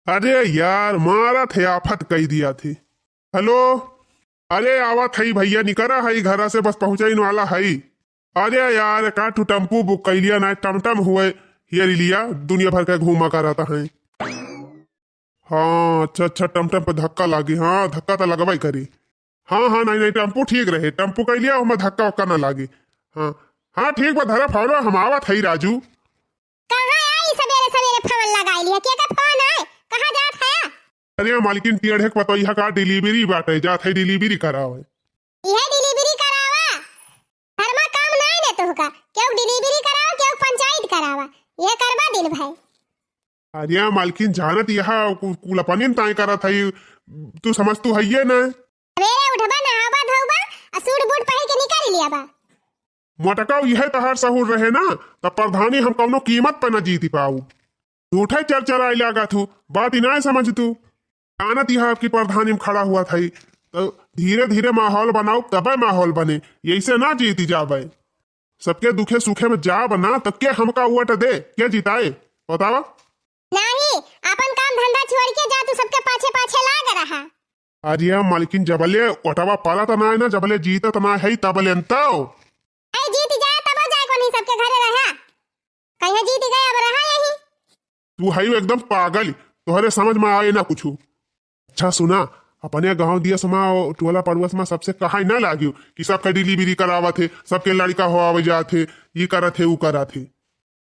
अरे यार मारा थे आफत कही दिया थी। हेलो। अरे आवा थई भैया निकरा हई घरा से बस पहुंचाइन वाला हई। अरे यार का तू टेम्पू बुक कर लिया ना टमटम हुए ये लिया दुनिया भर का घूमा कराता है। हाँ अच्छा अच्छा टमटम पे धक्का लागी। हाँ धक्का तो लगवाई करी। हाँ हाँ नहीं नहीं टेम्पू ठीक रहे टेम्पू कह लिया हमें धक्का वक्का ना लागी। हाँ हाँ ठीक बा धरा फाड़ो हम आवत हई राजू। कहाँ आई सवेरे सवेरे फोन लगाई लिया के फोन है कहाँ जात है? अरे मालकिन टेढ़े के पतो यहाँ का डिलीवरी बाटे जात है डिलीवरी करावे। यह डिलीवरी करावा घर में काम नहीं ने तोहका क्यों डिलीवरी करावा क्यों पंचायत करावा ये करवा दिन भाई। अरे मालकिन जानत यहाँ कुलपनिन ताई करत हई तू समझ तू है ये ना। सवेरे उठबा नहाबा धोबा और सूट बूट पहन के निकल लिया बा। मोटकाऊ यह तहार सहूर रहे ना तब प्रधानी हम कौनो कीमत पर न जीती पाऊ। झूठे चरचरा लगा थू बात ही ना समझ तू। जानत यह आपकी प्रधानी में खड़ा हुआ था तो धीरे धीरे माहौल बनाओ तबे माहौल बने यही से ना जीती जाबे। सबके दुखे सुखे में जा बना तब के हमका वोट दे क्या जिताए बतावा। नहीं अपन काम धंधा छोड़ के जा तू सबके पाछे पाछे लाग रहा। अरे मालकिन जबले ओटवा पाला तो ना है ना जबले जीता तो ना है तबले अंतो आई जीत जाए तब जाए कोनी सबके घरे रहा कहीं जीत गए अब रहा यही। तू है एकदम पागल तोहरे समझ में आए ना कुछ। अच्छा सुना अपने गांव दिया समा टोला पड़ोस में सबसे कहा ना लागियो कि सबका डिलीवरी करावा थे सबके लड़का हो आवे जाते ये करा थे वो करा थे।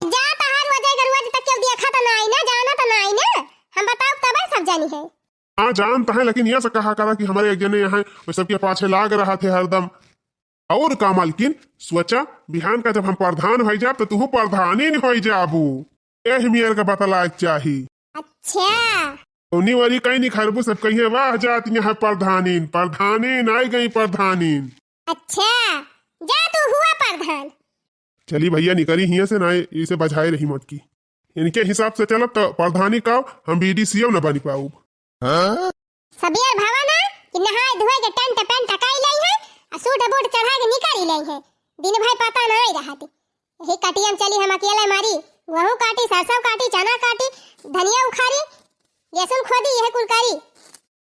जा तहार हो जाएगा रोज तक क्यों देखा तो नहीं ना जाना तो नहीं ना हम बताओ तब सब जानी है। हाँ जानता है लेकिन यह से कहा करा कि हमारे एक जने यहाँ वो सबके पाछे लाग रहा थे हरदम। और का मालकिन सोचा बिहान का जब हम प्रधान हो जाब तो तू प्रधान ही हो जाबू एह मियर का बतला चाही। अच्छा उन्हीं वाली कहीं नहीं खरबू सब कहीं वाह जाती यहाँ प्रधानीन प्रधानीन आई गई प्रधानीन। अच्छा जा तू हुआ प्रधान। चली भैया निकली हिया से ना इसे बजाए रही मोटकी इनके हिसाब से चलब तो प्रधानी का हम बीडीसीओ न बनी पाऊ। सबियर भावा ना कि नहाए धोए के टेंट पेंट टकाई लाई है और सूट बूट चढ़ा के निकाली लाई है दिन भाई पता नहीं रहा थी। यही काटियम चली हम अकेले मारी गेहूं काटी सरसों काटी चना काटी धनिया उखाड़ी लहसुन खोदी यह कुलकारी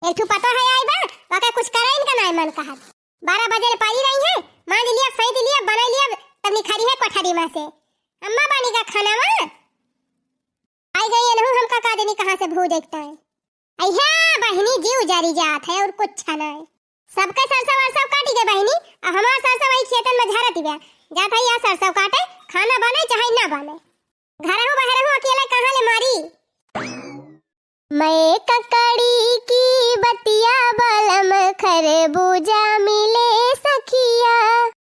एक ठू पता है आई बा वाका कुछ करे इनका नहीं मन कहा 12 बजे पाई रही है मान लिया सही लिया बना लिया तब निखारी है कोठरी में से अम्मा पानी का खाना में आई गई है हम का देनी कहां से भू देखता है। अయ్యా बहनी जीव जारी जात है और कुछ छना है सबके सरसों वरसों काटी के बहनी अब हमार सरसों वही खेतन में झरती बे जात है या सरसों काटे खाना बने चाहे ना बने घर हो बाहर हो अकेले कहां ले मारी। मैं ककड़ी की बतिया बलम खरबूजा मिले सखिया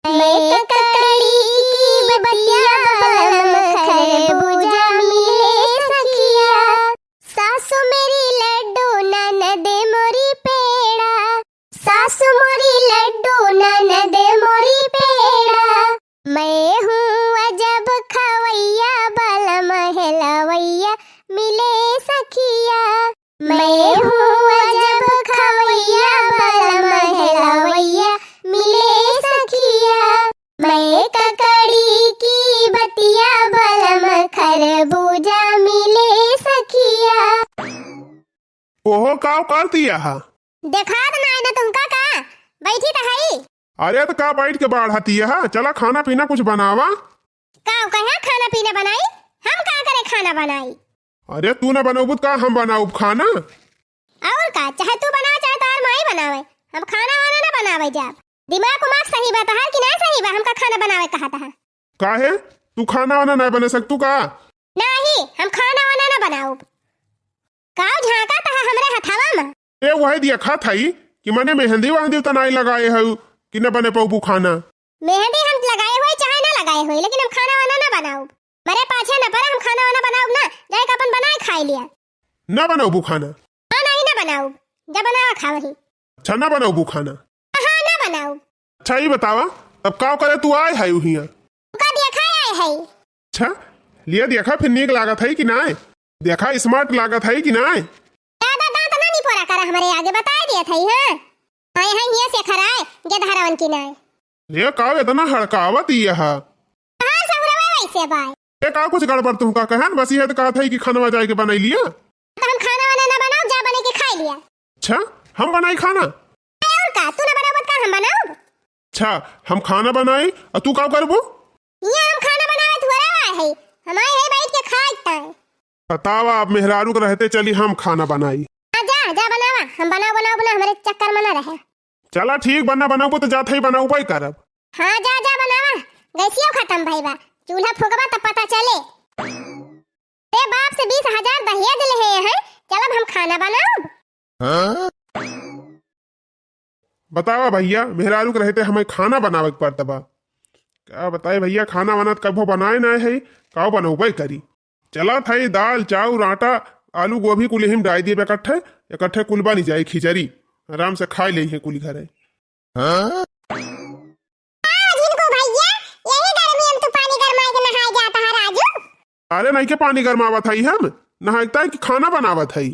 मैं ककड़ी की बतिया बलम खरबूजा मिले सखिया सासु मेरी लड्डू ननद मोरी पेड़ा सासु मोरी लड्डू ननद मोरी पेड़ा मैं हूँ अजब खवैया बलम हेलवैया मिले सखिया मैं हूँ अजब खवैया बलम हेलवैया मिले सखिया मैं ककड़ी की बतिया बलम खरबूजा मिले सखिया। ओहो का कर दिया हा देखा तो ना तुमका का बैठी तो है। अरे तो का बैठ के बढ़ाती है चला खाना पीना कुछ बनावा। का कहा खाना पीना बनाई हम का करे खाना बनाई। अरे तू ना बनाऊ का हम बनाऊ खाना और का चाहे तू बनाओ चाहे तार माई बनावे हम खाना वाना ना बनावे जब दिमाग उमाग सही बात है कि ना सही बा हमका खाना बनावे कहा था। काहे तू खाना वाना नहीं बना सकतू का नहीं हम खाना वाना ना बनाऊ काव झांका था हमरे हथावा में ए वही दिया खा थाई कि मने मेहंदी वहंदी तो नहीं लगाए है कि न बने पाऊ खाना। मेहंदी हम लगाए हुए चाहे ना लगाए हुए लेकिन हम खाना वाना ना बनाऊ मरे पाछे न पर हम खाना वाना बनाऊ ना जाए अपन बनाए खाई लिया न बनाऊ खाना। हां नहीं ना बनाऊ जब बनावा खा वही। अच्छा न बनाऊ खाना हां ना बनाऊ। अच्छा ये बतावा अब का करे तू आए है हिया का देखा आए है। अच्छा लिया देखा फिर नीक लागत है कि ना देखा स्मार्ट लागत है कि ना ज्यादा दांत ना नहीं पोरा कर हमारे आगे बता दिया था। हां आए हैं ये से खराए गधहरावन की ना ये का इतना हड़कावत ये हा हां सब रवा वैसे भाई ए का कुछ गड़बड़ तुम का कहन बस ये तो कहा था कि खाना जाए के बनाई लिया तो हम खाना वाना ना बनाओ, जा बने के खा लिया। अच्छा हम बनाई खाना? और का तू ना बनाओ का हम बनाओ? अच्छा हम खाना बनाई और तू का करबो? ये हम खाना बनावे थोड़ा है, हमारे है बैठ के खाइता है। बतावा आप मेहरारू के रहते चली हम खाना बनाई। जा जा बनावा, हम बनाओ बनाओ बना हमारे चक्कर में ना रहे। चला ठीक बना बनाऊ तो जाते ही बनाऊ पाई करब। हाँ जा जा बनावा, गैसियो खत्म भई बा, चूल्हा फूकबा तब पता चले। ते बाप से 20,000 दहेज ले हैं, चलब हम खाना बनाओ। बतावा भैया मेहरारू के रहते हमें खाना बनावे के पड़ता बा। क्या बताए भैया, खाना वाना कभो बनाए ना है, का बनौबे करी। चला था दाल चाउर आटा आलू गोभी कुल हिम डाल दिए इकट्ठे इकट्ठे कुल बनी जाए खिचड़ी, आराम से खा ले कुल घर है। अरे नहीं के पानी गर्मावत है, हम नहाता है कि खाना बनावत है?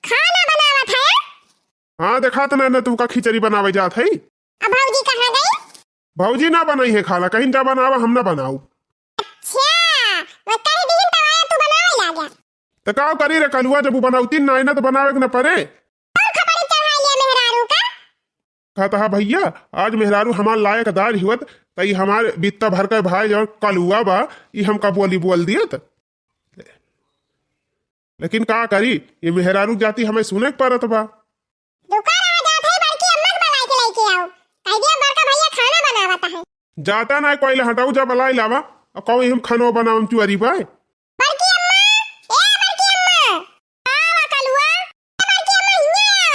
खाना बनावत है। हाँ देखा तो ना तू का खिचड़ी बनावे जात है। अब भौजी कहाँ गई? भौजी ना बनाई है खाना, कहीं जा बनावा हम ना बनाऊ। अच्छा मैं कहीं दिन तो आया तू बनावे लागा। तो का करी रे कलुआ, जब बनावती ना ना तो बनावे के ना पड़े। और खबर चढ़ा लिया मेहरारू का। कहता है भैया आज मेहरारू हमार लायक दार हुत तई हमारे बित्ता भर के भाई और कलुआ बा ये हम का बोल दियत। लेकिन का करी, ये मेहरारू जाती हमें सुने के पड़त बा। दुकान आ जात है, बड़की अम्मा के बुला के लेके आओ, कह दिया बड़का भैया खाना बनावत है। जाता ना कोई हटाऊ जा बलाई लावा और कहो हम खानो बनावम चुअरी बाय। बड़की अम्मा, ए बड़की अम्मा, आवा कलुआ, बड़की अम्मा हिया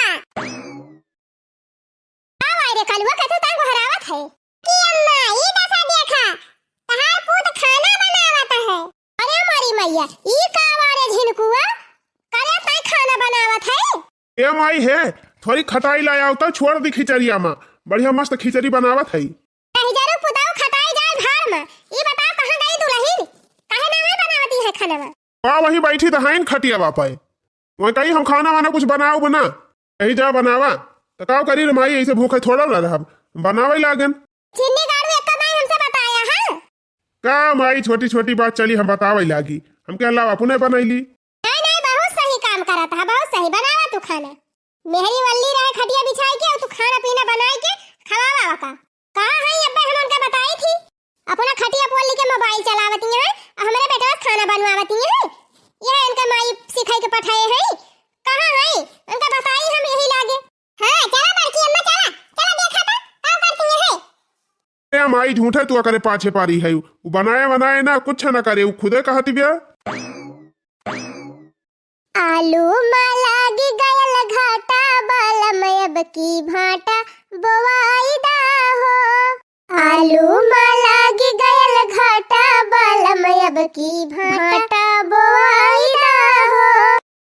आवा। रे कलुआ कतो ता को हरावत है। की अम्मा ई दशा देखा, तहार पूत खाना बनावत है। अरे मारी मैया ई का वारे झिनकुआ, करे ता खाना बनावत है। ए माई है थोड़ी खटाई लाया होता छोड़ दी खिचड़िया में, बढ़िया मस्त खिचड़ी बनावत है। जरूर पुदाऊ खटाई जाए भार में, ई बताओ कहां गई दुल्हन, काहे ना मैं बनावती है खाना में? पा वही बैठी तो है खटिया बापाए, वही कही हम खाना वाना कुछ बनाओ बना, यही जा बनावा तो का करी रे माई, ऐसे भूखे थोड़ा ना रहा बनावे लागन। चिन्नी गाड़ू एक तो नहीं हमसे बताया है। का माई छोटी छोटी बात चली हम बतावे लागी, हम क्या अल्लाह अपने बनैली। नहीं नहीं बहुत सही काम करा था, बहुत सही बनावा तू खाना। मेहरी वल्ली रहे खटिया बिछाई के और तू खाना पीना बनाई के खवावा का। कहां है अब्बा, हम उनका बताई थी अपना खटिया पोल के मोबाइल चलावती है और हमारे बेटा खाना बनवावती है। ये इनका माई सिखाई के पठाए है, कहां है उनका बताई हम यही लागे। हां चला बड़की अम्मा चला चला देखा था का करती है। ए माई झूठे तू करे पाछे पारी है, वो बनाए ना कुछ ना करे, वो खुदे कहती बिया। आलू लागी गयल घाटा बालम अब की भाटा बोवाईदा हो। आलू लागी गयल घाटा बालम अब की भाटा बोवाईदा हो।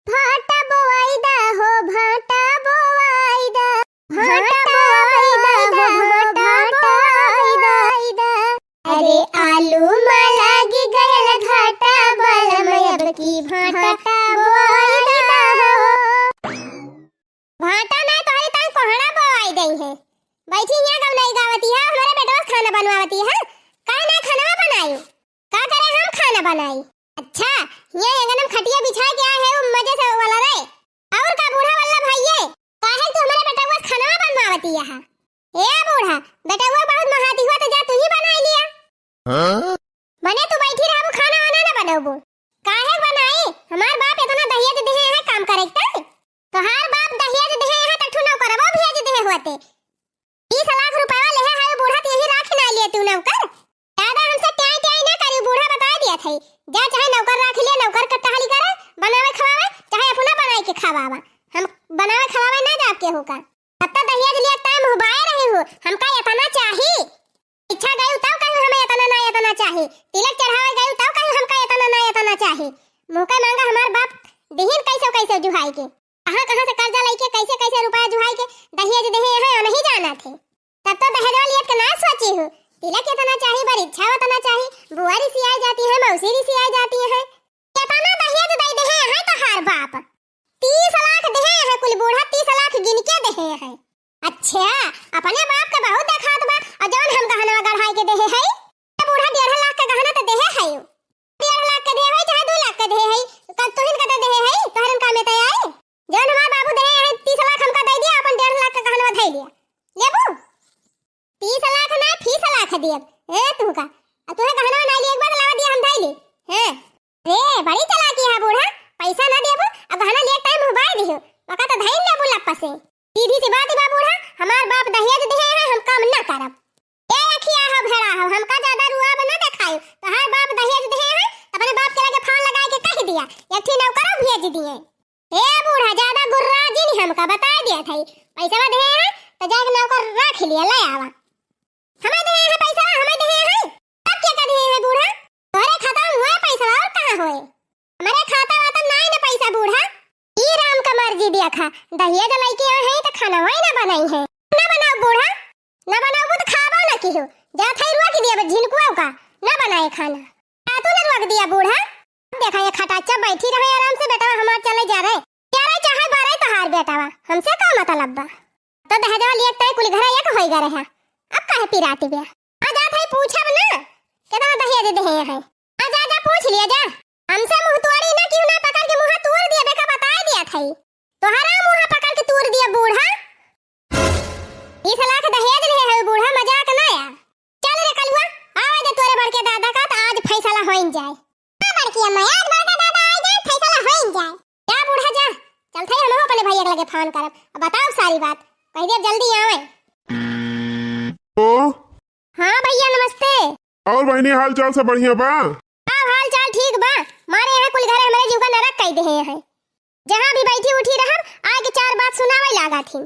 भाटा बोवाईदा हो, भाटा बोवाईदा, भाटा बोवाईदा हो, भाटा बोवाईदा। अरे आलू लागी गयल घाटा बालम अब की भाटा बोवाईदा हो। भाटा ना तोहरी तंग कोहड़ा बोवाई गई है, बैठी यहाँ कब नहीं गावती है, हमारे बेटा खाना बनवावती है। का ना खाना बनाई, का करे हम खाना बनाई। अच्छा ये अंगनम खटिया बिछा के आए है वो मजे से वाला रे, और का बूढ़ा वाला भैये काहे तू हमारे बेटा को खाना बनवावती है। ए बूढ़ा बेटा वो बहुत महाती हुआ तो जा तू ही बनाई लिया। बने तू बैठी रहा, वो खाना वाना ना बनाबो, काहे बनाई? हमार बाप इतना दहेज देहे है काम करे त, तोहार बाप दहेज देहे है त ठुनो करबो भेज देहे होते। 20 लाख रुपया ले है बूढ़ा ते यही राख ना लिए तू नौकर। दादा हमसे टाई टाई ना करी, बूढ़ा बता दिया था जा चाहे नौकर राख ले, नौकर का टहली करे बनावे खवावे चाहे अपना बनाई के खवावा, हम बनावे खवावे ना जात के होका। तब तक दहेज लिए टाइम हुबाए रहे हो, हमका इतना चाहिए। इच्छा गई तब कहीं हमें इतना ना इतना चाहिए, तिलक चढ़ावे गई तब कहीं हमका इतना ना इतना चाहिए। मुका मांगा हमार बाप देहिन कैसे कैसे जुहाई के, कहां कहां से कर्जा लेके कैसे कैसे रुपया जुहाई के दहेज देहे है नहीं जाना थे। तब तो दहेज लिए के ना सोची हो, तिलक इतना चाहिए, बड़ी इच्छा उतना चाहिए, बुआरी सी आ जाती है, मौसी सी आ जाती है, इतना दहेज दे देहे है तो हर बाप 30 लाख देहे है, कुल बूढ़ा 30 लाख गिन के देहे है। अच्छा अपने बाप का बहुत देखात बा, और जौन हम गहना गढ़ाई के देहे है, बूढ़ा 1.5 लाख का गहना तो देहे है, 1.5 लाख का देहे है चाहे 2 लाख का देहे है, कब तुहिन का देहे है तोहरन का में बड़ी चालाकी है बूढ़ा। पैसा ना देबो अब गहना ले टाइम हुबाई दियो मका तो धैन ना बोला पसे। सीधी सी बात बा बूढ़ा, हमार बाप दहेज दे है हम काम ना करब। ए अखिया हो भेड़ा हो हमका ज्यादा रुआ बना देखायो तो हर बाप दहेज दे है अपने बाप के लगे फान लगा के कह दिया एक ठी नौकर भेज दिए। ए बूढ़ा ज्यादा गुर्रा जी हमका बता दिया थई पैसा दे है तो जाके नौकर रख लिया ले आवा। हमें दे है पैसा हमें दे है अब क्या कर है बूढ़ा? तोरे खाता में हुआ पैसा और कहां होए? हमारे खाता वाता नहीं ना पैसा बूढ़ा। ई राम का मर्जी देखा दहेज लइके है तो खाना वही ना बनाई है। ना बनाओ बूढ़ा, ना बनाओ तो खाबो ना किहो। जा थई रुआ के दिया झिनकुआ का ना बनाए खाना। आ तू ना रुआ दिया बूढ़ा। देखा ये खटाचा बैठी रहे आराम से बेटा हमार चले जा रहे। यार चाहे बारे तहार बेटावा हमसे का मतलब बा? तो दहेज लिए तय कुल घर एक होई गरे है। अब काहे पिराती बे? आ जा थई पूछब ना केतना दहेज दे है। आ जा जा पूछ लिया जा। हमसे मुंह तोड़ी ना क्यों ना पकड़ के मुंह तोड़ दिया बेका बता दिया थई। तोहरा मुंह पकड़ के तोड़ दिया बूढ़ा। 20 लाख दहेज ले है बूढ़ा मजाक ना यार। चल रे कलुआ आवा दे तोरे बड़के दादा का तो आज फैसला होइन जाए। हां बड़की अम्मा आज बड़का दादा आ जाए फैसला होइन जाए। जा बूढ़ा जा चल थई हम अपने भैया के लगे फोन करब। अब बताओ सारी बात कह दे जल्दी आवे। ओ हां भैया नमस्ते। और बहनी हाल चाल सब बढ़िया बा? हाल चाल ठीक बा। मारे यहाँ कुल घर हमारे जीव का नरक कह दे है। जहाँ भी बैठी उठी रहब आके 4 बात सुनावे लागा थी।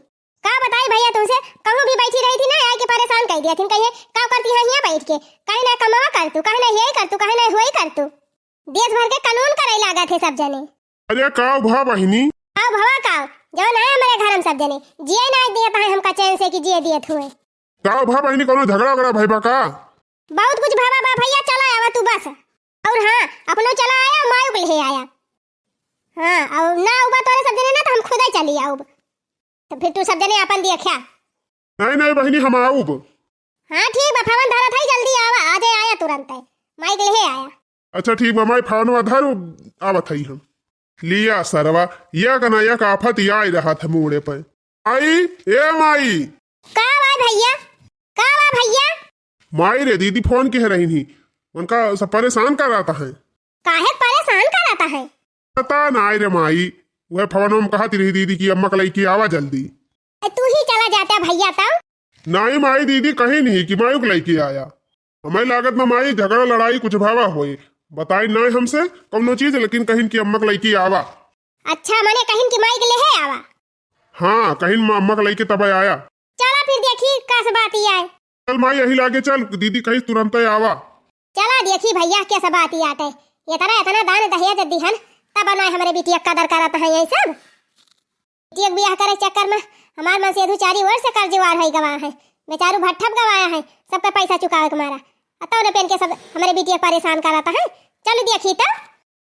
का बताई भैया तुमसे कहूँ भी बैठी रही थी ना आके परेशान कर दिया थी। कहिए का करती है यहाँ बैठ के कहीं ना कमावा कर तू कहीं ना यही कर तू कहीं ना वही कर तू। देश भर के कानून करे लागा थे सब जने। अरे का भा बहनी? आओ भवा का जो ना हमारे घर में सब जने जिए ना दिए है हमका चैन से कि जिए दिए हुए। का भा बहनी कोनो झगड़ा वगड़ा भाई बा का? बहुत कुछ भावा बा भैया चला आवा तू बस। और हाँ अपनो चला आया मायू के ले आया। हाँ और ना उबा तोरे सब जने ना तो हम खुद ही चली आऊब। तो फिर तू सब जने अपन दिया क्या? नहीं नहीं बहनी हम आऊब। हाँ ठीक बा फवन धरा था जल्दी आवा आ जाए आया तुरंत है माइक ले आया। अच्छा ठीक बा माई फानवा धर आवत हई हम। लिया सरवा या कना या का आफत या आई रहा था मुड़े पे। आई ए माई का बा भैया का बा भैया? माई रे दीदी फोन कह रही थी उनका सब परेशान कर रहा है। काहे परेशान कराता है? पता ना रे माई वह फवन में कहती रही दीदी की अम्मा कलाई की आवा जल्दी। तू ही चला जाता भैया तब। नहीं माई दीदी कहीं नहीं कि मायू कलाई की आया। हमें लागत में माई झगड़ा लड़ाई कुछ भावा होए बताई नहीं हमसे कौनो चीज लेकिन कहीं की अम्मा कलाई की आवा। अच्छा मैंने कहीं की माइक ले है आवा। हाँ कहीं अम्मा कलाई के तब आया। चला फिर देखी कैसे बात ही आए। चल माई यही लागे चल दीदी कहीं तुरंत आवा। चला देखी भैया कैसे बात ही आते ये तरह इतना दान दहेज दिहन तब ना हमारे बिटिया कदर करत है यही सब। बिटिया ब्याह करे चक्कर में हमार मन से 4 वर्ष से कर्जवार है गवा है बेचारू भट्ठप गवाया है सबका पैसा चुकावे के मारा अतौ ने पेन के सब हमारे बिटिया परेशान कराता है। चल देखी तो।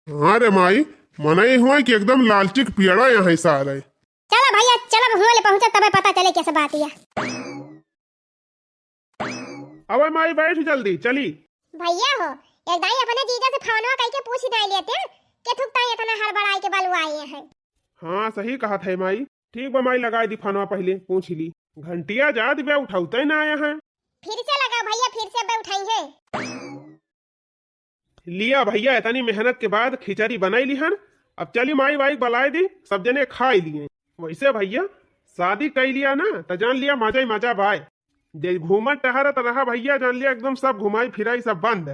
हाँ रे माई मनाई हुआ कि एकदम लालचिक पियड़ा यहाँ सारे। चला भैया चलो हुआ ले पहुंचा तब पता चले कैसे बात है। अब माई बैठ जल्दी चली। भैया हो एक दाई अपने जीजा से फोनवा कह के पूछ दे लेते के थुकता इतना हड़बड़ाई के बलवाए हैं। हाँ सही कहा था माई। ठीक बा माई लगाई दी फोनवा पहले पूछ ली घंटिया जा दिव्या उठाते ना आया है। फिर से लगा भैया फिर से बे उठाई है। लिया भैया इतनी मेहनत के बाद खिचड़ी बनाई ली हन। अब चली माई वाई बलाई दी सब जने खाई लिए। वैसे भैया शादी कर लिया ना तो जान लिया मजा ही मजा बाय। जे घूमत टहरत रहा भैया जान लिया एकदम सब घुमाई फिराई सब बंद।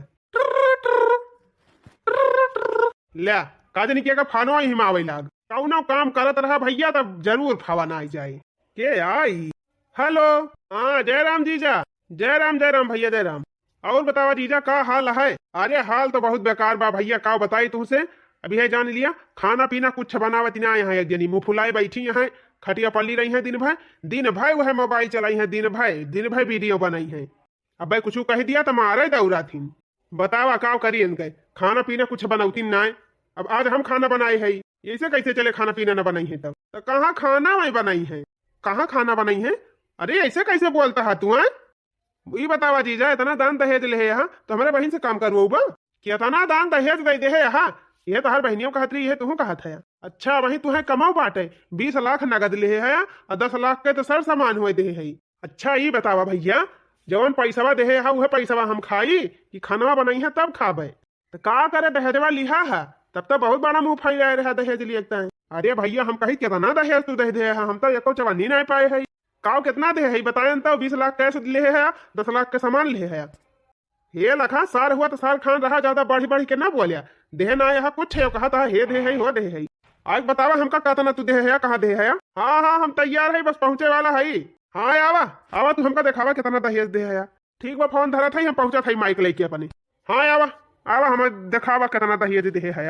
ला काजनी के का फानवा ही मावे लाग कौनो काम करत रहा भैया तब जरूर फावा ना आई जाए के आई। हेलो हाँ जय राम जीजा। जय राम भैया जय राम। और बतावा जीजा का हाल है? अरे हाल तो बहुत बेकार बा भैया का बताई तुमसे। अभी है जान लिया खाना पीना कुछ बनावत ना यहाँ एक जनी मुँह फुलाई बैठी यहाँ खटिया पल्ली रही है दिन भर वह मोबाइल चलाई है दिन भर वीडियो बनाई है। अब भाई कुछ कह दिया तो मारे दौरा थी। बतावा का करी इनके खाना पीना कुछ बनौती ना। अब आज हम खाना बनाए है ऐसे कैसे चले खाना पीना न बनाई है तब तो कहाँ खाना में बनाई है कहाँ खाना बनाई है। अरे ऐसे कैसे बोलता है तू? ये बतावा जीजा इतना दान दहेज ले यहाँ तो हमारे बहन से काम करवाऊ बा कि इतना दान दहेज दे दे यहाँ। यह तो हर बहनियों कहत रही है तू कहत है। अच्छा वही तू है कमाऊ बाटे 20 लाख नगद ले है और 10 लाख के तो सर सामान हुए दे है। अच्छा ये बतावा भैया जवन पैसा दे है वह पैसा हम खाई कि खानवा बनाई है तब खाबे तो का करे दहेजवा लिहा है तब तो बहुत बड़ा मुंह फैलाए रहा दहेज लिए है। अरे भैया हम कही कितना दहेज तू दे दे, हम तो एको चवन्नी नहीं पाए है। काव कितना दे है बताए तो 20 लाख कैश ले है, 10 लाख के सामान ले है। ये लखा सार हुआ तो सार खान रहा, ज्यादा बढ़ी बढ़ी के ना बोलिया। देह ना यहाँ कुछ है, कहा था हे दे है हो दे है। आज बतावा हमका कहता ना तू दे है कहाँ दे है। हाँ हाँ हम तैयार है, बस पहुंचे वाला है। हाँ आवा आवा तू हमका दिखावा कितना दहेज दे है। ठीक बा फोन धरा था, हम पहुंचा था माइक लेके अपनी। हाँ आवा आवा हमें दिखावा कितना दहेज दे है।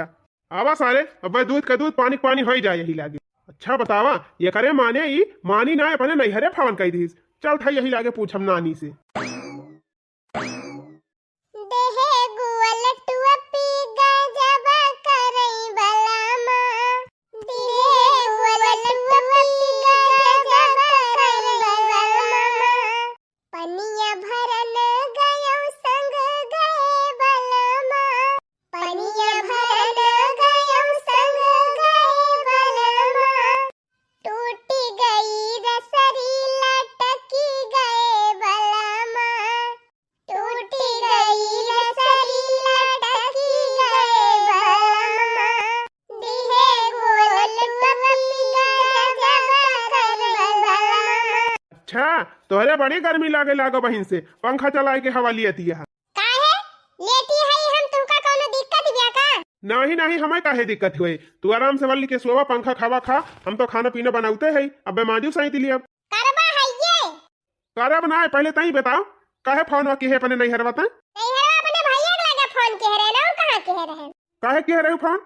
आवा सारे अब दूध का दूध पानी पानी हो जाए यही लागे। अच्छा बतावा ये करे माने ही मानी ना अपने नैहरे फावन कही दी। चल था यही लागे पूछम नानी से। अच्छा तोहरे बड़ी गर्मी लागे लागो बहिन से पंखा चलाए के हवा लियती है। काहे लेती है हम, तुमका कोनो दिक्कत बिया का? नहीं नहीं हमें काहे दिक्कत हुई, तू आराम से वाली के सोवा पंखा खावा खा। हम तो खाना पीना बनाते हैं, अब माजू सही लिए करबा है ये करब ना। पहले तई बताओ काहे फोन की है अपने नहीं हरवाता। नहीं हरवा अपने भैया के लगे फोन के रहे ना, कहां के रहे? काहे कह रहे हो फोन?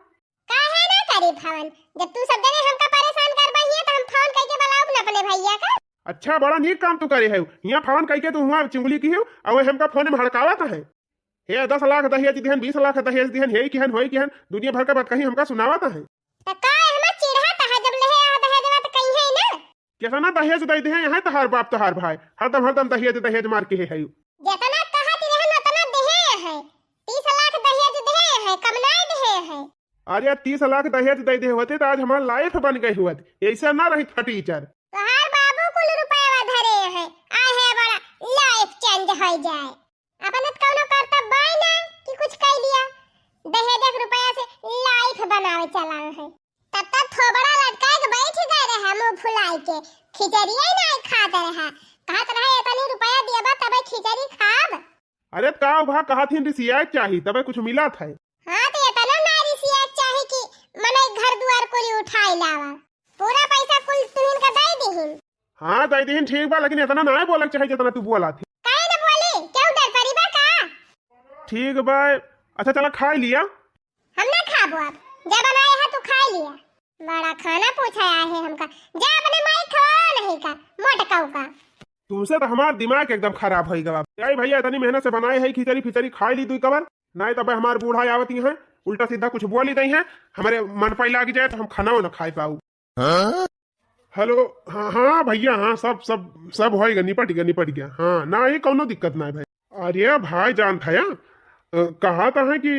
काहे ना करी फोन, जब तू सब जने हमका परेशान कर बहिए तो हम फोन करके बुलाऊ ना अपने भैया का। अच्छा बड़ा नीक काम तू करे है, यहाँ फोन करके तू हुआ चिंगुली की है और हमका फोन में हड़कावत है। हे 10 लाख दहेज दिहन, 20 लाख दहेज दिहन, हे किहन होई किहन दुनिया भर का बात कहीं हमका सुनावत है। त काहे हम चिढ़ाता है जब लहे आ दहेज बात कहीं है ना। कैसा ना दहेज दे दे हैं तहार बाप तहार भाई हरदम दहेज दहेज मार के है। जितना कहत रहन उतना देहे है, 30 लाख दहेज देहे है, कम नहीं देहे है। अरे 30 लाख दहेज दे दे होते तो आज हमारा लाइफ बन गई हुआ, ऐसा ना रही फटीचर। तोहार बाबू कुल रुपया धरे है, आहे बड़ा लाइफ चेंज हो जाए। अपने कोनो कर्तव्य बाई ना कि कुछ कह लिया, दहेज के रुपया से लाइफ बनावे चला है। तब तक थोबड़ा लटका के बैठ गए रहे मुंह फुलाई के, खिचड़ी नहीं खाते रहा। कहत रहे इतनी रुपया दिएबा तबे खिचड़ी खाब। अरे का भा कहा थी रिसियात चाहिए तबे कुछ मिला था। हां तो इतना ना रिसियात चाहे कि मने घर दुआर कोली उठाई लावा, पूरा पैसा कुल तुहिन का दे दीहिन। हाँ दे दीहिन ठीक बा, लेकिन इतना ना बोलक चाहिए जितना तू बोला थी। काहे ना बोली, क्यों डर परिबा का? ठीक बा अच्छा चला खा लिया। हम ना खाबो, अब जब बनाए है तू खा लिया। बड़ा खाना पूछा है हमका, जा अपने माई खवा नहीं का मोटकाऊ का। तुमसे तो हमारा दिमाग एकदम खराब हो गया। यार भैया इतनी मेहनत से बनाए है खिचड़ी फिचड़ी खा ली तू कबर नहीं, तब हमारे बूढ़ा आवती है उल्टा सीधा कुछ बोल ही नहीं है, हमारे मन पर लग जाए तो हम खाना ना खा पाऊ। हेलो हाँ हाँ भैया हाँ सब सब सब होएगा, निपट गया। हाँ ना ही कोनो दिक्कत ना है भाई। अरे भाई जान था कहा था है कि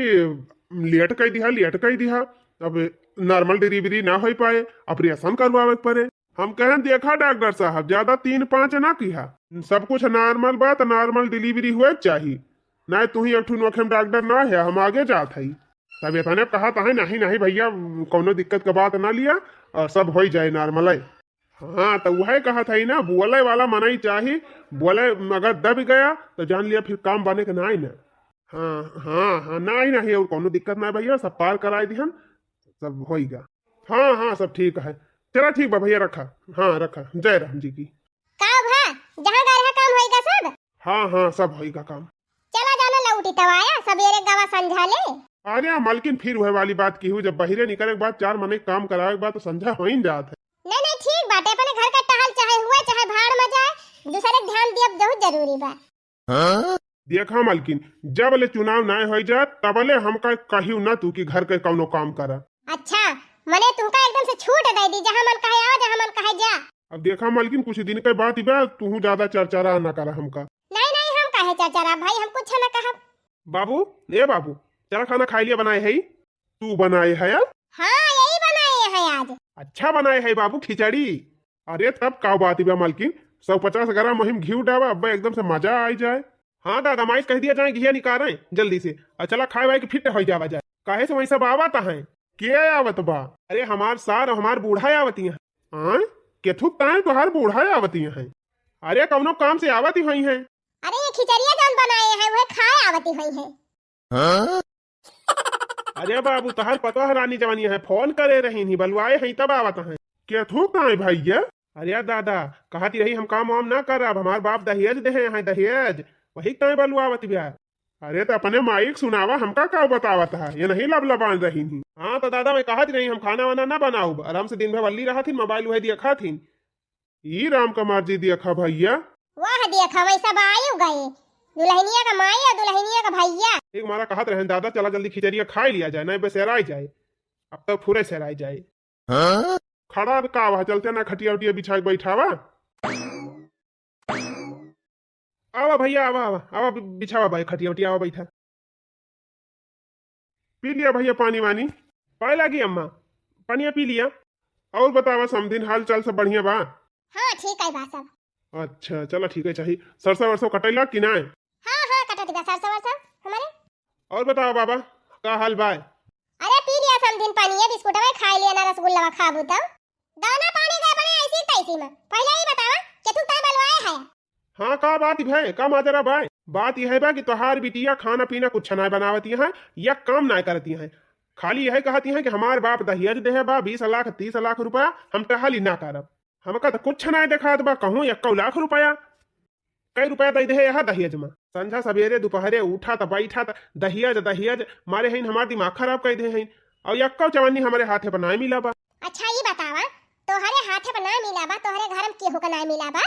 लेट कह दिया अब नॉर्मल डिलीवरी ना हो पाए, ऑपरेशन करवावे पड़े। हम कहें देखा डॉक्टर साहब ज्यादा 3-5 ना किया, सब कुछ नॉर्मल बात, नॉर्मल डिलीवरी हुए चाहिए। नहीं तू ही एक नोखेम डॉक्टर ना है, हम आगे जात है। तब इतने कहा था नहीं भैया कोनो दिक्कत का बात ना लिया और सब हो जाए नॉर्मल है। हाँ तो वह कहा था ना बोले वाला मना ही चाहिए, बोले अगर दब गया तो जान लिया फिर काम बने के ना ही ना। हाँ हाँ हाँ ना ही नहीं और कोनो दिक्कत ना भैया, सब पार कराए दी हम सब होएगा। हाँ हाँ सब ठीक है, चला ठीक बा भैया रखा। हाँ रखा, जय राम जी की। का भा जहां घर काम होएगा सब। हाँ हाँ सब होएगा काम। चला जाना लौटी तवाया सबेरे गवा समझा ले। अरे मलकिन फिर वह वाली बात की हूँ, जब बहिरे निकले के बाद 4 महीने काम करावे के बाद तो समझा हो ही जात है। नहीं ठीक बाटे, अपने घर का टहल चाहे हुए चाहे भाड़ में जाए, दूसरे ध्यान दिया बहुत जरूरी बा। देखा मलकिन जब ले चुनाव ना हो जाए तबले हमका कहियो ना तू कि घर के कौनो काम करा। अच्छा मने तुमका एकदम से छूट दे दी, जहां मन कहे आ जहां मन कहे जा। अब देखा मलकिन कुछ दिन के बाद बा तू ज्यादा चर्चा ना करा हमका। नहीं हम कहे चर्चा भाई, हम कुछ ना कहा। बाबू ए बाबू चला खाना खा लिया बनाए है? तू बनाए है? हाँ यही बनाए है आज। अच्छा बनाए है बाबू खिचड़ी। अरे तब का बात बा मलकिन, 150 ग्राम मुहिम घी डावा अब एकदम से मजा आ जाए। हाँ दादा माइस कह दिया जाए घी निकाल रहे जल्दी से, और चला खाए भाई कि फिट हो जावा जाए। काहे से वही सब आवत है? के आवत बा? अरे हमार सार हमार बूढ़ा आवती है। हाँ केथुक ताए तोहार बूढ़ा आवती है। अरे कौनो काम से आवती हुई है। अरे ये खिचड़िया जौन बनाए हैं वह खाए आवती हुई है। हाँ? अरे बाबू तहार पता है रानी जवानी है, फोन करे रही नहीं बलवाए हैं तब आवत है। केथुक ताए भैया? अरे दादा कहती रही हम काम वाम ना कर, अब हमार बाप दहेज दे हैं दहेज, वही ताए बलवावत बिया। अरे तो अपने माइक सुनावा, हमका क्या बतावत है, ये नहीं लबलबान रही नहीं। हाँ तो दादा मैं कहती रही हम खाना वाना ना बनाऊ, आराम से दिन भर वल्ली रहा थी, मोबाइल वही दिया खा थी। ई राम कुमार जी दिया खा भैया। वाह देखा वही सब आयु गए, दुल्हनिया का माई और दुल्हनिया का भैया। एक मारा कहत रहे दादा चला जल्दी खिचड़िया खा लिया जाए, नहीं बसेराई जाए, अब तक पूरे सेराई जाए। हाँ? खड़ा का वह चलते ना खटिया उटिया बिछा के बैठावा। आवा भैया आवा आवा आवा बिछावा भाई खटिया उटिया आवा बैठा। पी लिया भैया पानी वानी? पाए लगी अम्मा पानिया पी लिया। और बतावा समदिन हाल चाल सब बढ़िया बा? हाँ ठीक है बा सब। अच्छा चलो ठीक है, चाहिए सरसों वरसों कटैला कि ना? हाँ हाँ कटत बा सरसों वरसों हमारे। और बताओ बाबा का हाल बा? अरे पी लिया समदिन पानी, बिस्कुट में खा लिया ना रसगुल्ला खाबू तब दाना पानी गए बने ऐसी तैसी में। पहले ही बतावा कि तू ताई बलवाए है। हाँ का बात भाई का माजरा भाई? बात यह है बा कि तोहार बिटिया खाना पीना कुछ ना बनावती है या काम ना करती है, खाली यह कहती है कि हमार बाप दहेज दे बा 20 लाख 30 लाख रुपया, हम टहली ना करब। हमका तो कुछ ना दिखात बा, कहूँ 1 लाख रुपया कई रुपया दे दे यहाँ दहेज में। संझा सवेरे दोपहरे उठा तो बैठा तो दहेज दहेज मारे हैं, हमार दिमाग खराब कर दे हैं, और 1 चवन्नी हमारे हाथे पर ना मिला बा। अच्छा ये बतावा तोहरे हाथे पर ना मिला बा, तोहरे घर में केहू का ना मिला बा?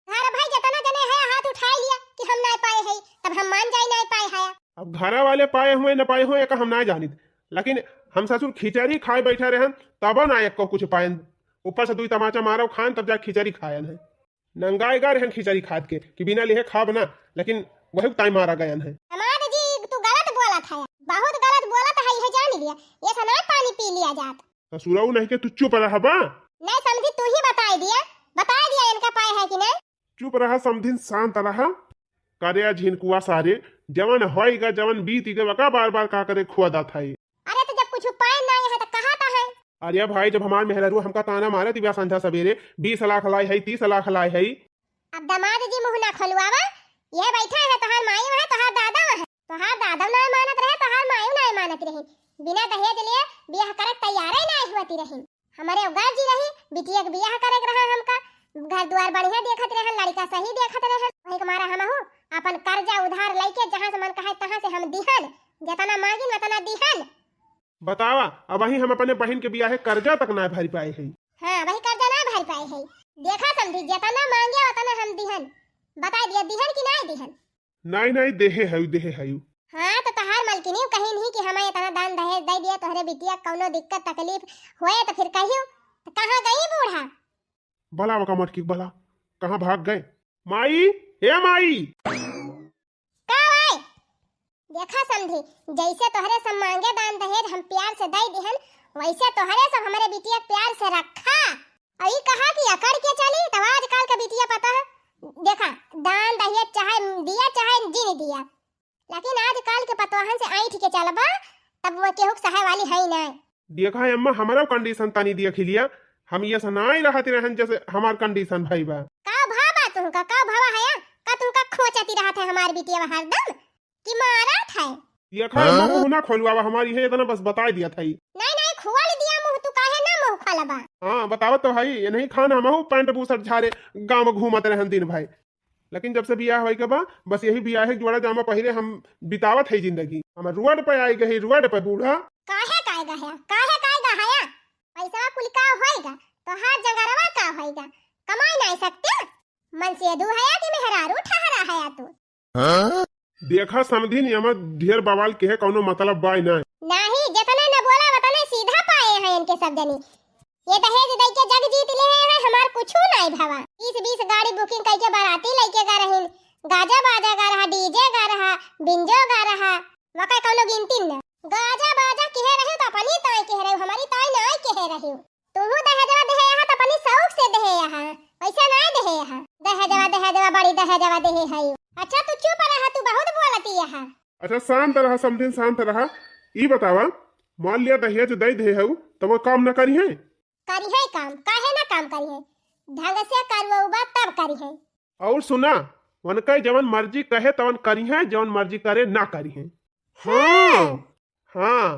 घर भाई जतना जने है हाथ उठा लिया कि हम ना पाए है, तब हम मान जाए ना पाए है। अब घर वाले पाए हुए न पाए हुए हम ना जानित, लेकिन हम ससुर खिचड़ी खाए बैठे रहे तब ना एक को कुछ पाए, ऊपर से 2 तमाचा मारो खान तब जाके खिचड़ी खायन है। नंगाएगा रहे खिचड़ी खाद के कि बिना लिहे खाब ना, लेकिन वही टाइम मारा गयन है। हमारे जी तू गलत बोला था, बहुत गलत बोला था, ये जान लिया ये सना पानी पी लिया जात। ससुराऊ नहीं के तू चुप रहा बा? नहीं समझी तू ही बता दिया इनका पाए है कि नहीं। चुप रहा समझिन शांत रहा, करे झिनकुआ सारे जवन होएगा जवन बीत गए का बार बार का करे खुआ दा था। अरे तो जब कुछ पाए ना है तो कहा था है? अरे भाई जब हमार मेहरारू हमका ताना मारे थी संध्या सवेरे 20 लाख लाई है 30 लाख लाई है। अब दामाद जी मुंह ना खोलवावा, ये बैठा है तोहार माई है तोहार दादा है, तोहार दादा ना मानत रहे तोहार माई ना मानत रही, बिना दहेज लिए ब्याह करे तैयार ही ना होती रही। हमारे उगार जी रही बिटिया के ब्याह करे रहा, हमका घर द्वार बढ़िया देखत रहे, लड़का सही देखत रहे, वही हमारा हम हो अपन कर्जा उधार लेके जहां से मन कहे तहां से हम दिहन, जतना मांगी उतना दिहन। बतावा अब वही हम अपने बहन के ब्याह कर्जा तक ना भर पाए है। हाँ वही कर्जा ना भर पाए है, देखा समझी जतना मांगे उतना हम दिहन। बता दिया दिहन कि नहीं दिहन? नहीं नहीं देहे है देहे है। हाँ तो तहार मलकिनी कहीं नहीं कि हमें इतना दान दहेज दे दिया, तोहरे बिटिया कौनो दिक्कत तकलीफ होए तो फिर कहियो तो कहां गई बूढ़ा? भला वका मत की भला कहाँ भाग गए? माई ए माई का भाई देखा समझी जैसे तोहरे सब मांगे दान दहेज हम प्यार से दे दिहन, वैसे तोहरे सब हमारे बिटिया प्यार से रखा। अभी कहा कि अकड़ के चली तब आजकल का बिटिया पता है देखा दान दहेज चाहे दिया चाहे जिन दिया, लेकिन आजकल के पतवाहन से ऐठ के चलबा तब वो केहू सहाय वाली है ना। देखा है अम्मा हमारा कंडीशन तानी देख लिया, हम ये सनाई रहती रहन जैसे हमार कंडीशन भाई बा। का भावा तुमका का भावा है का तुमका खोचती रहत है हमार बिटिया हरदम कि मारत है? देखा अम्मा मुंह ना खोलवावा हमारी है इतना बस बता दिया था। नहीं नहीं खोल दिया मुंह, तू काहे ना मुंह खोलबा? हाँ बतावत तो भाई ये नहीं खाना हम पैंट बूसट झारे गांव में घूमते रहन दिन भाई, लेकिन जब से बियाह होई के बा बस यही बियाह है जोड़ा जामा पहले हम बितावत है जिंदगी। हम रोड पे आई गई रोड पे बूढ़ा काहे गया पैसा कुल का होएगा तो हर जगह रवा का होएगा, कमाई नहीं सकते मन से दू है कि मेहरारू ठहरा है तू। हाँ? देखा समझी नहीं हम ढेर बवाल के है कोनो मतलब बाय ना नहीं जितने न बोला उतने सीधा पाए हैं इनके सब जनी। ये दहेज दे के जग जीत ले हैं, हमार कुछू नहीं भावा। 20 गाड़ी बुकिंग करके बाराती लेके गा रहे, गाजा बाजा गा रहा, डीजे गा रहा, बिंजो गा रहा, वका कोनो गिनती न गाजा बाजा कहे रहे तो अपनी ताई कह रहे, हमारी ताई नहीं कह रही। तुम दहेजवा दे यहाँ तो अपनी शौक से दे यहाँ, ऐसा नहीं दे यहाँ दहेजवा बड़ी दहेजवा दे है। अच्छा तू चुप रहा, तू बहुत बोलती यहाँ। अच्छा शांत रहा समझिन शांत रहा, ई बतावा, मान लिया दहेज दे दे हऊ तो वो काम न करी है? करी है काम, काहे ना काम करी है, ढंग से करवउबा तब करी है। और सुना, उनका जवन मर्जी कहे तवन करी है, जवन मर्जी करे ना करी है। हाँ हाँ,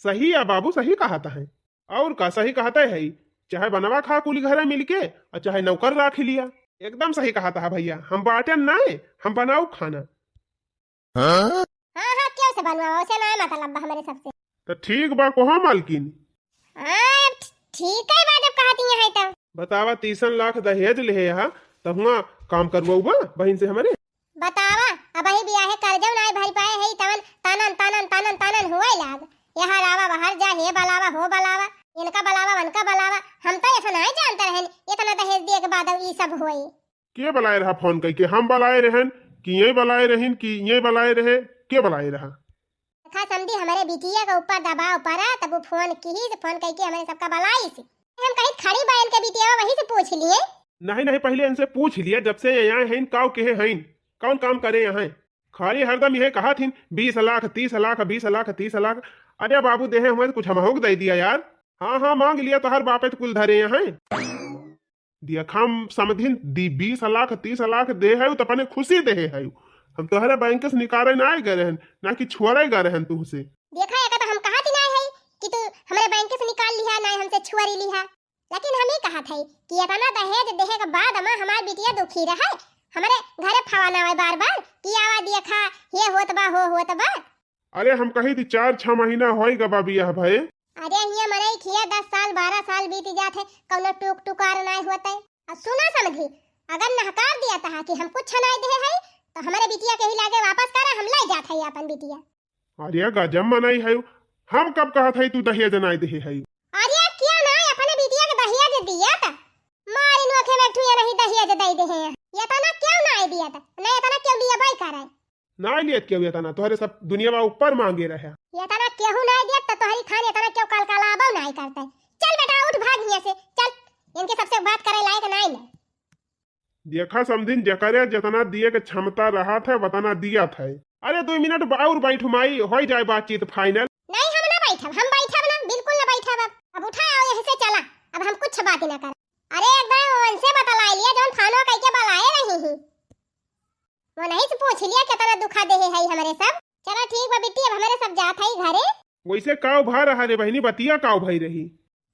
सही है बाबू, सही कहता है। और का सही कहता है, चाहे बनवा खा कुली घरे मिलके और चाहे नौकर राख लिया, एकदम सही कहता है भैया। हम बाटे ना, हम बनाऊ खाना। हाँ हाँ, क्यों से बनवाओ, उसे ना मतलब बा हमारे सबसे। तो ठीक बा, कोहा मालकिन? हाँ ठीक है, बात अब कहती है तो बतावा, 30 लाख दहेज ले यहाँ तो हुआ काम करवाऊ बा बहन से हमारे। बतावा, अब ही बियाहे कर जाओ ना भरी पाए है तवन तानन तानन तानन तानन हुए लाग। यहाँ रावा बाहर जा, हे बलावा हो बलावा, इनका बलावा उनका बलावा। हम तो ऐसा नहीं जानते रहन, इतना दहेज दिए के बाद ये सब हुए। के बलाए रहा फोन करके? हम बलाए रहन कि ये बलाए रहन कि ये बलाए रहे? के बलाए रहा? खा समझी हमारे बिटिया के ऊपर दबाव पड़ा, तब वो फोन की ही फोन करके हमारे सबका बलाई से। हम कहीं खड़ी बहन के बिटिया वहीं से पूछ लिए। नहीं नहीं, पहले इनसे पूछ लिया जब से यहाँ हैं काव के हैं, कौन काम करे यहाँ? खाली हरदम यह कहा थी 20 लाख 30 लाख 20 लाख 30 लाख। अरे बाबू देहे हुए तो कुछ हमहुक दे दिया यार। हाँ हाँ, मांग लिया तो हर बापे तो कुल धरे यहाँ दिया खाम समझिन दी 20 लाख 30 लाख दे है तो अपने खुशी दे है। हम तोहरे बैंक से निकाले ना आए गए ना कि छुआरे गए रहन तुमसे। देखा है तो हम कहा थी ना है कि तू हमारे बैंक से निकाल लिया ना, हमसे छुआरी लिया। लेकिन हम ही कहा था कि इतना दहेज देहे के बाद अम्मा हमार बिटिया दुखी रहा, हमारे घरे फवाना है बार बार कि आवा दिया खा ये होत बा हो होत बा। अरे हम कही थी 4-6 महीना होएगा बाबी यह भाई। अरे हिया मरई खिया 10 साल 12 साल बीत जाते, कौनो टूक टुकार नहीं होते। अब सुना समझी, अगर नहकार दिया था कि हम कुछ नहीं दे है तो हमारे बिटिया के ही लागे वापस करा, हम ले जात है अपन बिटिया। अरे गजब मनाई है, हम कब कहा था तू दहेज नहीं दे है? अरे क्या नहीं अपने बिटिया के दहेज दिया था, मारी नोखे में ठुया नहीं दहेज दे दे है। ये तना क्यों नहीं दिया था, नहीं तना क्यों लिया भाई करे ना लियत क्यों? ये तना तोहरे सब दुनिया में ऊपर मांगे रहे। ये तना क्यों नहीं दिया तो तोहरी खाने तना क्यों काल काला आबो नहीं करते। चल बेटा उठ भाग यहाँ से, चल इनके सबसे बात करे लायक नहीं है। देखा समझिन जकरे जितना दिए के क्षमता रहा था वतना दिया था। अरे 2 मिनट और बैठ माई, हो जाए बातचीत फाइनल। नहीं हम ना बैठब, हम बैठब ना, बिल्कुल ना बैठब। अब उठा और यहीं से चला, अब हम कुछ बात ना कर। अरे एकदम उनसे बतला लिया जोन फानो कह के बलाए रही ही, वो नहीं से पूछ लिया कितना दुखा दे है हमारे सब। चलो ठीक बा बिट्टी, अब हमारे सब जात है घरे। वैसे काव भा रहा रे बहनी, बतिया काव भई रही?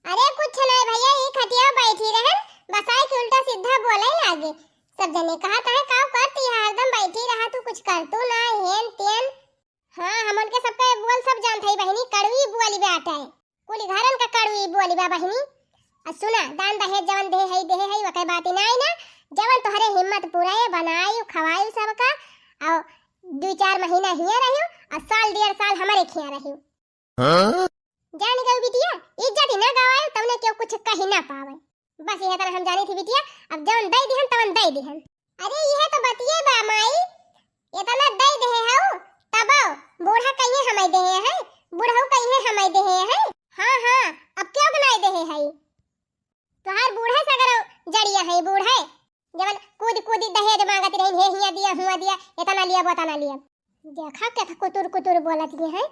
अरे कुछ नहीं भैया, ये खटिया बैठी रहन, बसाई के उल्टा सीधा बोले लागे। सब जने कहा था काव करती है, हरदम बैठी रहा तू, कुछ कर तू ना हेन तेन। हाँ हम उनके सबका बोल सब जानते है बहनी, कड़वी बोली बेटा है, कुली घरन का कड़वी बोली बा बहनी। सुना, दान दहेज जवन दे है वके बात नहीं ना, जवन तोहरे हिम्मत पुराए बनाई खवाई सबका, और 2-4 महीना हिया रहियो और साल 1.5 साल हमारे खिया रहियो। जान गई बिटिया, इज्जत ही ना गवाए तवने क्यों कुछ कही ना पावे। बस यह तरह हम जानी थी बिटिया, अब जवन दई दिहन तवन दई दिहन। अरे यह तो बतिए बा माई, इतना दई दे है तब बूढ़ा कहिए हमें दे है, बूढ़ऊ कहिए हमें दे है। हां हां, अब क्यों नहीं दे है? तोहार बूढ़े से अगर जड़िया है, बूढ़े जवन कूद कूद दहेज मांगती रही, हे हिया दिया हुआ दिया, इतना लिया बता ना लिया। देखा क्या कुतुर कुतुर बोलत है,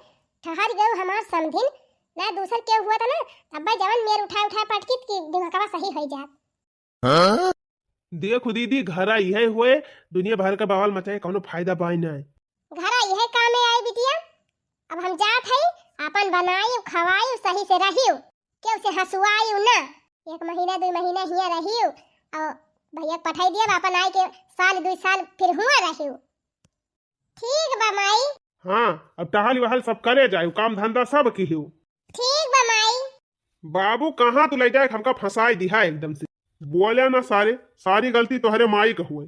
ठहर गयो हमार समझिन ना, दूसर के हुआ था ना तब जवन मेर उठा पटकी की दिमागवा सही हो जात। देख दीदी, घर आई है हुए दुनिया भर का बवाल मचाए, कोनो फायदा पाई ना है। घर आई है काम में आई बिटिया, अब हम जात है अपन बनाई खवाई सही से रहियो, क्यों से हसुआई ना। 1 महीना 2 महीना हिया रहियो और भैया पठाई दिया अपन आए के साल 2 साल फिर हुआ रहियो। ठीक बा माई। हाँ, अब टहल वहल सब करे जाए, काम धंधा सब की हो। ठीक बा माई। बाबू कहाँ तू ले जाए, हमका फंसाई दिया एकदम से। बोले ना सारी गलती तोहरे माई का हुए,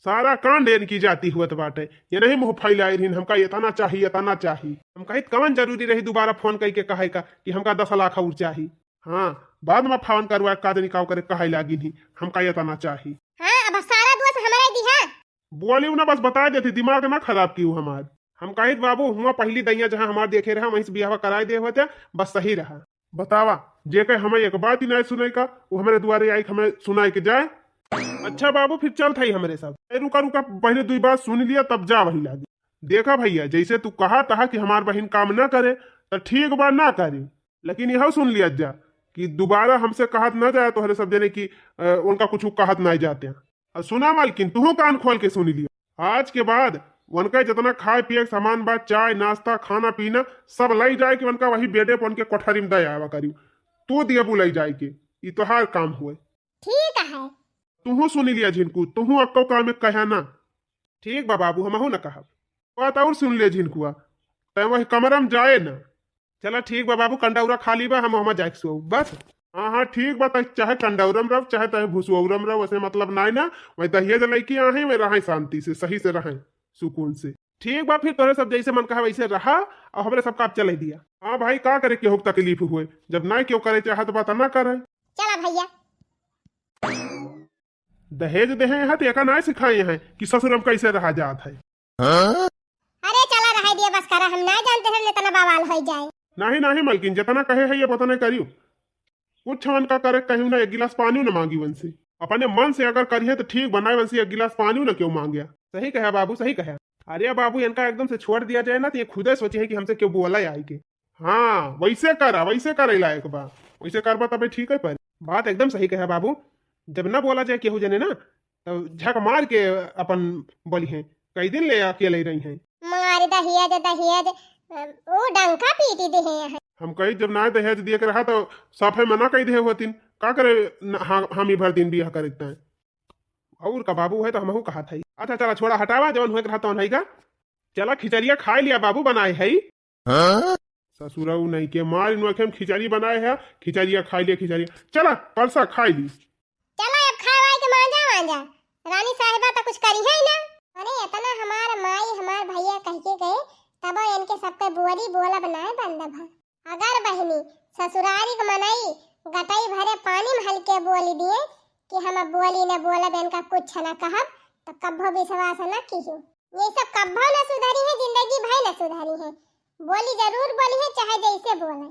सारा कांड इनकी जाती हुआ बाटे। ये नहीं मुँह फैलाई रही हमका इतना चाहिए इतना चाहिए। हम कही कौन जरूरी रही दोबारा फोन करके कहे का कि हमका 10 लाख और चाहिए। हाँ, बाद में फोन करवा का निकाव करे कहे लागी नहीं हमका इतना चाहिए। हाँ, अब सारा दोस्त हमारे दिहा बोली ना, बस बता देती, दिमाग ना खराब की हमार। हम कही बाबू हुआ पहली दैया जहाँ हमार देखे रहा वहीं से बियाह कराए दे होते, बस सही रहा। बतावा, जे कहे हमें एक बात ही नहीं सुने का, वो हमारे द्वारे आई हमें सुनाई के जाए। अच्छा बाबू, फिर चल था हमारे साथ। रुका रुका, पहले 2 बात सुन लिया तब जा वही लागी। देखा भैया, जैसे तू कहा था कि हमार बहन काम ना करे तो ठीक बा ना करी, लेकिन यह सुन लिया जा कि दोबारा हमसे कहत ना जाए तोहरे सब जने की उनका कुछ कहत ना जाते हैं। और सुना मालकिन, तू कान खोल के सुन लिया, आज के बाद उनका जितना खाए पिए के सामान बा, चाय नाश्ता खाना पीना सब लाई जाए कि उनका वही बेडे पर उनके कोठरी में दया आवा करी, तू दिया बुलाई जाए के ये तोहार काम हुए। ठीक है। तुहू सुन लिया झिनकू, तुहू अक्को काम में कहा ना। ठीक बा बाबू, हमहू ना कहब। बात और सुन ले झिनकुआ, तय वही कमरा में जाए ना। चला ठीक बा बाबू, कंडौरा खाली बा, हम जाए सो बस। हाँ हाँ ठीक बा, चाहे कंडौरम रह चाहे तहे भूसुरम रह, वैसे मतलब ना ना, वही दहिए लड़की आहे में रहे शांति से, सही से रहे सुकून से। ठीक बा, फिर तोरे सब जैसे मन कहा वैसे रहा और हमरे सब काम चले दिया। हाँ भाई, का करे केहू तकलीफ हुए, जब ना क्यों करे चाहत बात ना करे। चला भैया। दहेज देहे हैं तो एका ना सिखाए हैं कि ससुरम कैसे रहा जात है। अरे चला रह दिया बस करा, हम ना जानते हैं इतना बवाल हो जाए। नहीं नहीं मलकिन, जितना कहे है ये पता नहीं करियो, कुछ मन का करे कहूँ ना, एक गिलास पानी न मांगी वन से, अपने मन से अगर करिए तो ठीक बनाए वन से, एक गिलास पानी न क्यों मांगे। सही कहा बाबू, सही कहा। अरे बाबू, इनका एकदम से छोड़ दिया जाए ना तो ये खुद ही सोचे है कि हमसे क्यों बोला आई के। हाँ वैसे करा, वैसे करे लायक बा, वैसे करबा तबे ठीक है। पर बात एकदम सही कहा बाबू, जब ना बोला जाए केहू जने ना तो झक मार के अपन बोली है, कई दिन ले अकेले रही है। मार दहेज वो डंका पीटी दे है। हम कही जब ना दहेज दिए के रहा तो साफे मना कही दे होतिन, का करे हम ही भर दिन बियाह करते हैं। और का बाबू है तो हमहू कहा था। अच्छा चला छोड़ा, हटावा जवन हुए रहता है का। चला खिचड़िया खाए लिया बाबू, बनाए है ससुरऊ नहीं के मार इन खिचड़ी बनाए है, खिचड़िया खाई लिया खिचड़िया। चला परसा खाई ली। चला अब खाए के मांजा रानी साहिबा तो कुछ करी है ना। अरे इतना हमार माई हमार भैया कह के गए, तब इनके सबके बुआरी बोला बनाए बंद भा। अगर बहनी ससुरारी के मनई गटाई भरे पानी में हल्के बोली दिए कि हम अब बोली न बोलब, इनका कुछ न कहब, तो कब्बो विश्वास न कीजियो। ये सब कब्बो न सुधरी है, जिंदगी भर न सुधरी है। बोली जरूर बोली है, चाहे जैसे बोले।